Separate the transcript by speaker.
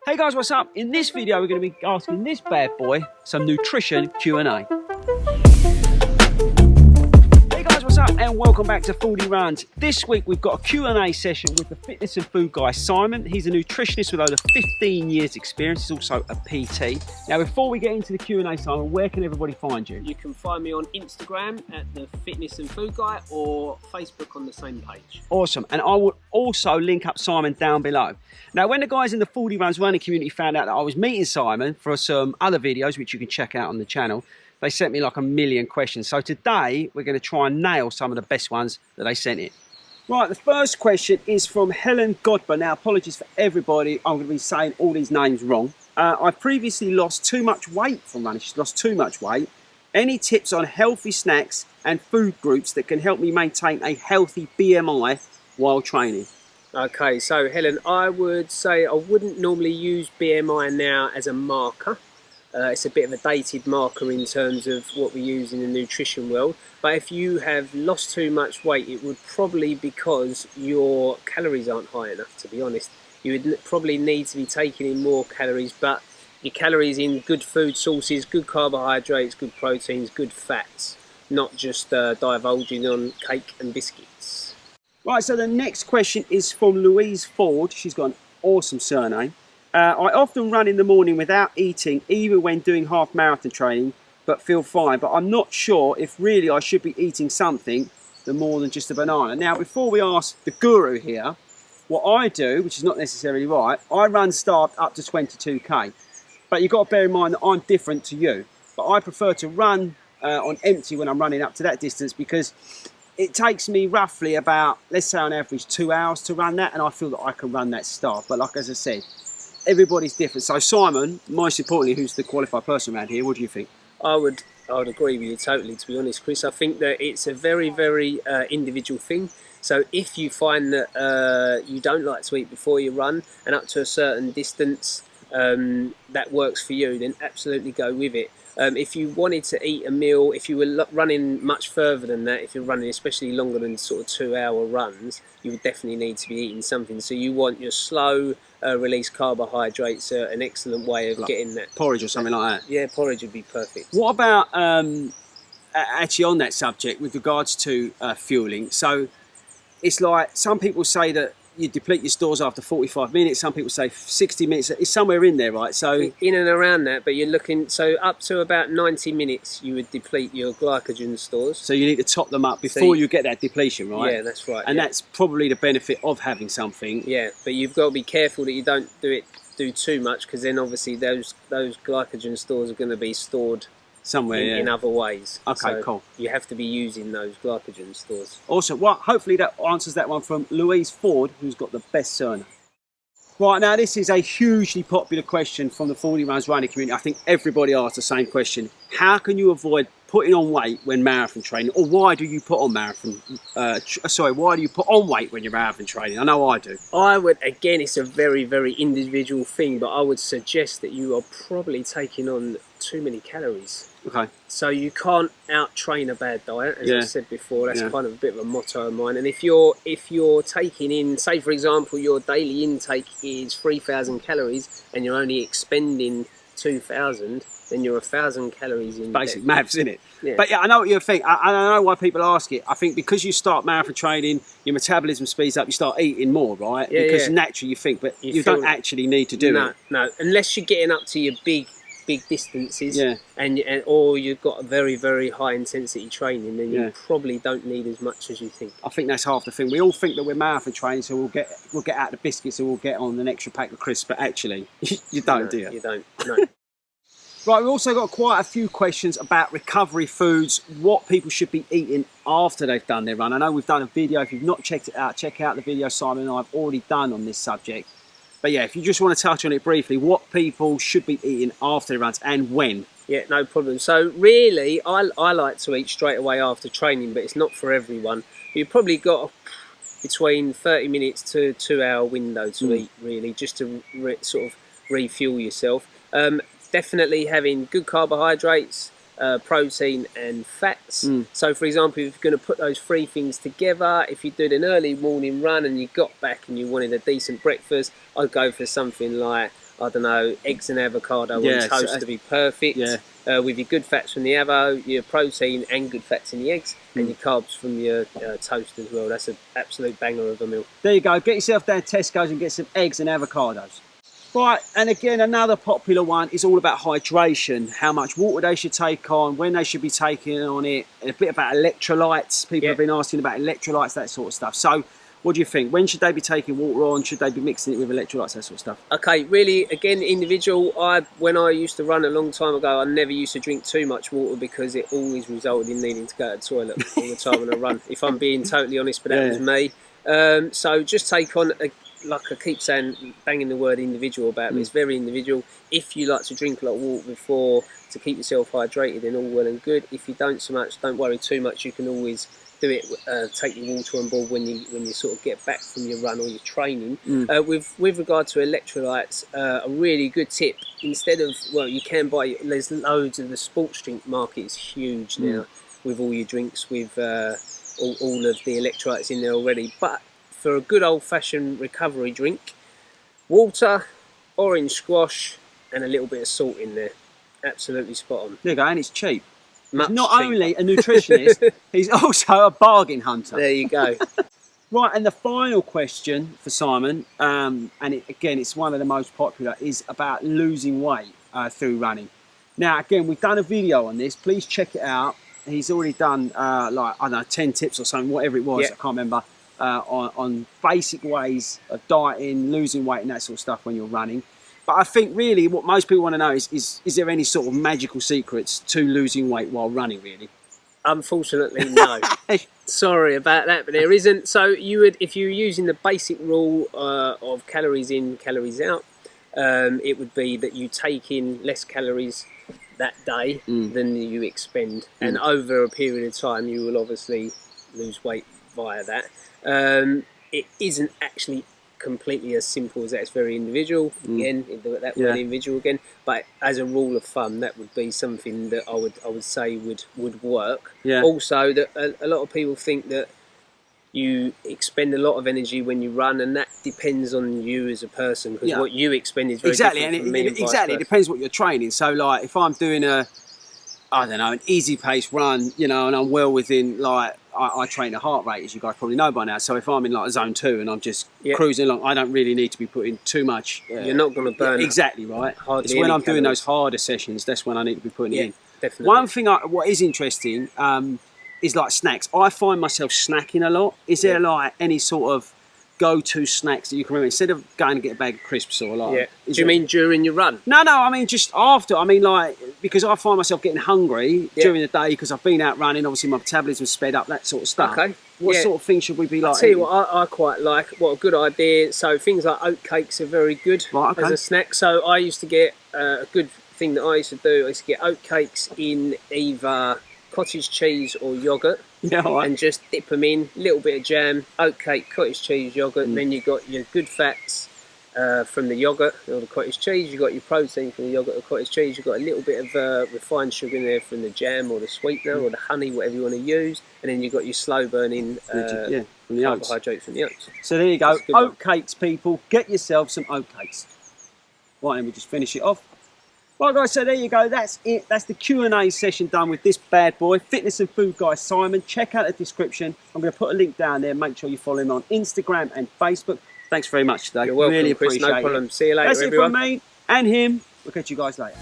Speaker 1: Hey guys, what's up? In this video, we're going to be asking this bad boy some nutrition Q&A. Hey guys, what's up? And welcome back to Fordy Runs. This week, we've got a Q&A session with the fitness and food guy, Simon. He's a nutritionist with over 15 years experience. He's also a PT. Now, before we get into the Q&A, Simon, where can everybody find you?
Speaker 2: You can find me on Instagram at the Fitness and Food Guy or Facebook on the same page.
Speaker 1: Awesome. And I will also link up Simon down below. Now, when the guys in the Fordy Runs running community found out that I was meeting Simon for some other videos, which you can check out on the channel, they sent me like a million questions. So today, we're going to try and nail some of the best ones that they sent in. Right, the first question is from Helen Godber. Now, apologies for everybody. I'm going to be saying all these names wrong. I've previously lost too much weight from running. She's lost too much weight. Any tips on healthy snacks and food groups that can help me maintain a healthy BMI while training?
Speaker 2: Okay, so Helen, I would say I wouldn't normally use BMI now as a marker. It's a bit of a dated marker in terms of what we use in the nutrition world. But if you have lost too much weight, it would probably be because your calories aren't high enough, to be honest. You would probably need to be taking in more calories, but your calories in good food sources, good carbohydrates, good proteins, good fats, not just divulging on cake and biscuits.
Speaker 1: Right, so the next question is from Louise Ford. She's got an awesome surname. I often run in the morning without eating, even when doing half marathon training, but feel fine. But I'm not sure if really I should be eating something more than just a banana. Now, before we ask the guru here, what I do, which is not necessarily right, I run starved up to 22k. But you've got to bear in mind that I'm different to you. But I prefer to run on empty when I'm running up to that distance, because it takes me roughly about, let's say on average, 2 hours to run that, and I feel that I can run that starved. But like as I said, everybody's different. So Simon, most importantly, who's the qualified person around here, what do you think?
Speaker 2: I would agree with you totally, to be honest, Chris. I think that it's a very, very individual thing. So if you find that you don't like to eat before you run, and up to a certain distance that works for you, then absolutely go with it. If you wanted to eat a meal, if you were running much further than that, if you're running especially longer than sort of 2 hour runs, you would definitely need to be eating something. So you want your slow release carbohydrates, an excellent way of getting that.
Speaker 1: Porridge or something like that?
Speaker 2: Yeah, porridge would be perfect.
Speaker 1: What about, actually on that subject, with regards to fueling, so it's like some people say that you deplete your stores after 45 minutes, some people say 60 minutes, it's somewhere in there, right? So
Speaker 2: in and around that, but you're looking, so up to about 90 minutes you would deplete your glycogen stores.
Speaker 1: So you need to top them up before you get that depletion, right?
Speaker 2: Yeah, that's right.
Speaker 1: And that's probably the benefit of having something.
Speaker 2: Yeah, but you've got to be careful that you don't do too much, because then obviously those glycogen stores are going to be stored somewhere in other ways.
Speaker 1: Okay, so cool.
Speaker 2: You have to be using those glycogen stores.
Speaker 1: Awesome. Well, hopefully that answers that one from Louise Ford, who's got the best surname. Right, now this is a hugely popular question from the Fordy Runs running community. I think everybody asks the same question. How can you avoid putting on weight when marathon training? Or why do you put on why do you put on weight when you're marathon training? I know I do.
Speaker 2: I would, again, it's a very, very individual thing, but I would suggest that you are probably taking on too many calories.
Speaker 1: Okay.
Speaker 2: So you can't out-train a bad diet, as I said before. That's kind of a bit of a motto of mine. And if you're taking in, say for example, your daily intake is 3,000 calories and you're only expending 2,000, then you're 1,000 calories in.
Speaker 1: Basic maths, isn't it? Yeah. But yeah, I know what you think. I know why people ask it. I think because you start marathon training, your metabolism speeds up, you start eating more, right? Yeah, because naturally you think, but you don't actually need to do it.
Speaker 2: No, unless you're getting up to your big distances, or you've got a very, very high intensity training, then you probably don't need as much as you think.
Speaker 1: I think that's half the thing. We all think that we're marathon training, so we'll get out the biscuits and we'll get on an extra pack of crisps, but actually you don't, do you?
Speaker 2: You don't. No.
Speaker 1: Right, we've also got quite a few questions about recovery foods, what people should be eating after they've done their run. I know we've done a video. If you've not checked it out, check out the video Simon and I have already done on this subject. But yeah, if you just want to touch on it briefly, what people should be eating after their runs and when?
Speaker 2: Yeah, no problem. So really, I like to eat straight away after training, but it's not for everyone. You've probably got between 30 minutes to 2 hour window to eat, really, just to sort of refuel yourself. Definitely having good carbohydrates, protein and fats. So for example, if you're going to put those three things together, if you did an early morning run and you got back and you wanted a decent breakfast, I'd go for something like I don't know, eggs and avocado
Speaker 1: Yeah,
Speaker 2: on toast
Speaker 1: so,
Speaker 2: to be perfect.
Speaker 1: yeah.
Speaker 2: With your good fats from the avo, your protein and good fats in the eggs, and your carbs from your toast as well. That's an absolute banger of a meal.
Speaker 1: There you go. Get yourself down to Tesco's and get some eggs and avocados. Right, and again, another popular one is all about hydration, how much water they should take on, when they should be taking on it, and a bit about electrolytes. People have been asking about electrolytes, that sort of stuff. So, what do you think? When should they be taking water on? Should they be mixing it with electrolytes, that sort of stuff?
Speaker 2: Okay, really, again, individual. When I used to run a long time ago, I never used to drink too much water because it always resulted in needing to go to the toilet all the time when I run. If I'm being totally honest, but that was me. So just take on, like I keep saying, banging the word individual about it. It's very individual. If you like to drink a lot of water before to keep yourself hydrated, then all well and good. If you don't so much, don't worry too much. You can always do it. Take your water on board when you sort of get back from your run or your training. With regard to electrolytes, a really good tip, instead of, well, you can buy, there's loads of the sports drink market is huge now with all your drinks with all of the electrolytes in there already. But for a good old-fashioned recovery drink, water, orange squash, and a little bit of salt in there. Absolutely spot on.
Speaker 1: There you go, and it's cheap.
Speaker 2: Much
Speaker 1: He's not
Speaker 2: cheaper.
Speaker 1: only a nutritionist, he's also a bargain hunter.
Speaker 2: There you go.
Speaker 1: Right, and the final question for Simon, and it's one of the most popular, is about losing weight through running. Now, again, we've done a video on this. Please check it out. He's already done, like, I don't know, 10 tips or something, whatever it was, I can't remember, on basic ways of dieting, losing weight and that sort of stuff when you're running. But I think really what most people want to know is there any sort of magical secrets to losing weight while running, really?
Speaker 2: Unfortunately, no. Sorry about that, but there isn't. So you would, if you were using the basic rule of calories in, calories out, it would be that you take in less calories that day than you expend. And over a period of time, you will obviously lose weight via that. It isn't actually completely as simple as that. It's very individual. Again, that word individual again. But as a rule of thumb, that would be something that I would say would work.
Speaker 1: Yeah.
Speaker 2: Also, that a lot of people think that you expend a lot of energy when you run, and that depends on you as a person, because what you expend is very different from me.
Speaker 1: Exactly, it depends what you're training. So, like, if I'm doing an easy pace run, you know, and I'm well within, like, I train a heart rate, as you guys probably know by now. So if I'm in like zone 2 and I'm just cruising along, I don't really need to be putting too much.
Speaker 2: You're not going to burn.
Speaker 1: Exactly right. It's when I'm doing those harder sessions, that's when I need to be putting it in.
Speaker 2: Definitely.
Speaker 1: One thing, what is interesting, is like snacks. I find myself snacking a lot. Is there like any sort of go-to snacks that you can remember instead of going to get a bag of crisps or like?
Speaker 2: Do you mean during your run?
Speaker 1: No, I mean just after. I mean, like, because I find myself getting hungry during the day because I've been out running. Obviously, my metabolism's sped up, that sort of stuff. Okay. What sort of things should we be like?
Speaker 2: I'll tell you what I quite like. What a good idea. So things like oat cakes are very good as a snack. So I used to get a good thing that I used to do. I used to get oat cakes in either cottage cheese or yogurt. And just dip them in, a little bit of jam, oat cake, cottage cheese, yogurt, and then you've got your good fats from the yogurt or the cottage cheese, you've got your protein from the yogurt or cottage cheese, you've got a little bit of refined sugar in there from the jam or the sweetener or the honey, whatever you want to use, and then you've got your slow burning
Speaker 1: from the
Speaker 2: carbohydrate from the oats.
Speaker 1: So there you go, oat cakes, people, get yourself some oat cakes. Right, and we just finish it off. Right guys, so there you go, that's it. That's the Q&A session done with this bad boy, fitness and food guy Simon. Check out the description. I'm going to put a link down there. Make sure you follow him on Instagram and Facebook. Thanks very much today.
Speaker 2: You're welcome,
Speaker 1: really
Speaker 2: Chris,
Speaker 1: appreciate
Speaker 2: no problem.
Speaker 1: it.
Speaker 2: See you later,
Speaker 1: That's
Speaker 2: everyone.
Speaker 1: That's it from me and him. We'll catch you guys later.